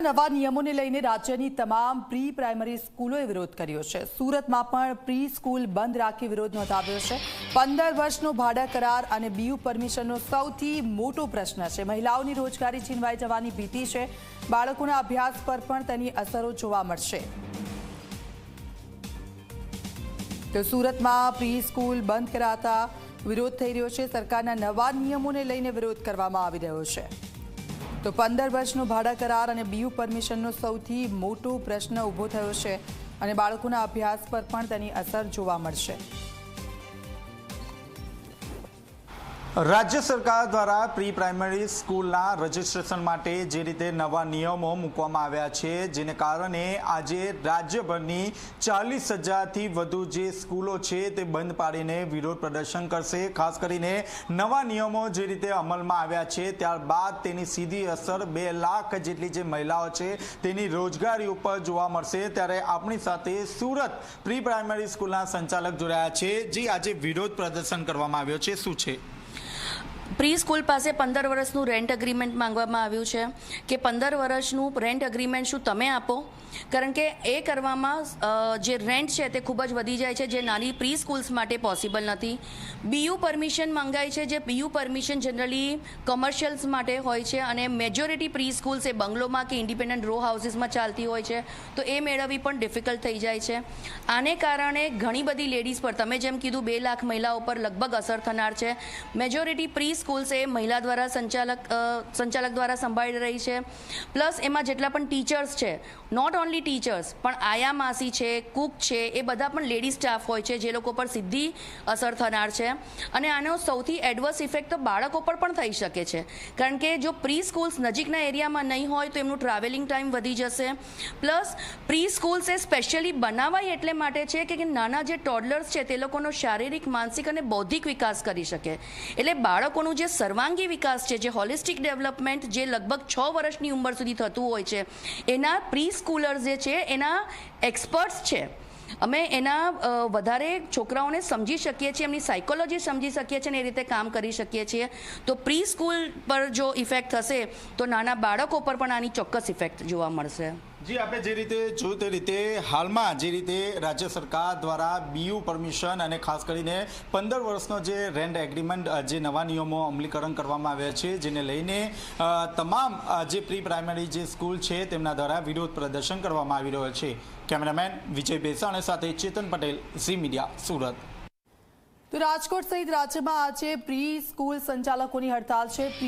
નવા નિયમોને લઈને રાજ્યની તમામ પ્રી પ્રાઇમરી સ્કૂલોએ વિરોધ કર્યો છે। સુરતમાં પણ પ્રી સ્કૂલ બંધ રાખી વિરોધ નોંધાવ્યો છે। 15 વર્ષનો ભાડા કરાર અને બીયુ પરમિશનનો સૌથી મોટો પ્રશ્ન છે। મહિલાઓની રોજગારી છીનવાઈ જવાની ભીતિ છે। બાળકોના અભ્યાસ પર પણ તેની અસરો જોવા મળશે। તો સુરતમાં પ્રી સ્કૂલ બંધ કરાતા વિરોધ થઈ રહ્યો છે। સરકારના નવા નિયમોને લઈને વિરોધ કરવામાં આવી રહ્યો છે। તો 15 વર્ષનો ભાડા કરાર અને બીયુ પરમિશનનો સૌથી મોટો પ્રશ્ન ઊભો થયો છે અને બાળકોના અભ્યાસ પર પણ તેની અસર જોવા મળશે। રાજ્ય સરકાર દ્વારા પ્રી પ્રાઇમરી સ્કૂલના રજીસ્ટ્રેશન માટે જે રીતે નવા નિયમો મૂકવામાં આવ્યા છે, જેને કારણે આજે રાજ્યભરની 40,000થી વધુ જે સ્કૂલો છે તે બંધ પાડીને વિરોધ પ્રદર્શન કરશે। ખાસ કરીને નવા નિયમો જે રીતે અમલમાં આવ્યા છે ત્યારબાદ તેની સીધી અસર 2 લાખ જેટલી જે મહિલાઓ છે તેની રોજગારી ઉપર જોવા મળશે। ત્યારે આપણી સાથે સુરત પ્રી પ્રાઇમરી સ્કૂલના સંચાલક જોડાયા છે। જે આજે વિરોધ પ્રદર્શન કરવામાં આવ્યો છે, શું છે? પ્રી સ્કૂલ પાસે 15 વર્ષનું રેન્ટ એગ્રીમેન્ટ માંગવામાં આવ્યું છે કે 15 વર્ષનું રેન્ટ એગ્રીમેન્ટ શું તમે આપો, કારણ કે એ કરવામાં જે રેન્ટ છે તે ખૂબ જ વધી જાય છે, જે નાની પ્રી સ્કૂલ્સ માટે પોસિબલ નથી। બીયુ પરમિશન માંગાય છે, જે બીયુ પરમિશન જનરલી કોમર્શિયલ્સ માટે હોય છે અને મેજોરિટી પ્રી સ્કૂલ્સ એ બંગલોમાં કે ઇન્ડિપેન્ડન્ટ રો હાઉસીસમાં ચાલતી હોય છે, તો એ મેળવવી પણ ડિફિકલ્ટ થઈ જાય છે। આને કારણે ઘણી બધી લેડીઝ પર, તમે જેમ કીધું 2 લાખ મહિલાઓ પર લગભગ અસર થનાર છે। મેજોરિટી પ્રી સ્કૂલ્સ એ મહિલા દ્વારા સંચાલક દ્વારા સંભાળી રહી છે। પ્લસ એમાં જેટલા પણ ટીચર્સ છે, નોટ ઓનલી ટીચર્સ પણ આયા માસી છે, કુક છે, એ બધા પણ લેડી સ્ટાફ હોય છે, જે લોકો પર સીધી અસર થનાર છે। અને આનો સૌથી એડવર્સ ઇફેક્ટ તો બાળકો પર પણ થઈ શકે છે, કારણ કે જો પ્રી સ્કૂલ્સ નજીકના એરિયામાં નહીં હોય તો એમનું ટ્રાવેલિંગ ટાઈમ વધી જશે। પ્લસ પ્રી સ્કૂલ્સ એ સ્પેશિયલી બનાવાય એટલે માટે છે કે નાના જે ટોડલર્સ છે તે લોકોનો શારીરિક, માનસિક અને બૌદ્ધિક વિકાસ કરી શકે। એટલે બાળકોનું જે સર્વાંગી વિકાસ છે, જે હોલિસ્ટિક ડેવલપમેન્ટ જે લગભગ 6 વર્ષની ઉંમર સુધી થતું હોય છે, એના પ્રી સ્કૂલર્સ જે છે એના એક્સપર્ટ્સ છે। અમે એના વધારે છોકરાઓને સમજી શકીએ છીએ, એમની સાયકોલોજી સમજી શકીએ છીએ અને એ રીતે કામ કરી શકીએ છીએ। તો પ્રી સ્કૂલ પર જો ઇફેક્ટ થશે તો નાના બાળકો પર પણ આની ચોક્કસ ઇફેક્ટ જોવા મળશે। જી, આપણે જે રીતે જોયું તે રીતે હાલમાં જે રીતે રાજ્ય સરકાર દ્વારા બીયુ પરમિશન અને ખાસ કરીને 15 વર્ષનો જે રેન્ટ એગ્રીમેન્ટ, જે નવા નિયમો અમલીકરણ કરવામાં આવ્યા છે, જેને લઈને તમામ જે પ્રી પ્રાઇમરી જે સ્કૂલ છે તેમના દ્વારા વિરોધ પ્રદર્શન કરવામાં આવી રહ્યો છે। કેમેરામેન વિજય બેસાણ સાથે ચેતન પટેલ, ઝી મીડિયા, સુરત। તો રાજકોટ સહિત રાજ્યમાં આજે પ્રી સ્કૂલ સંચાલકોની હડતાલ છે।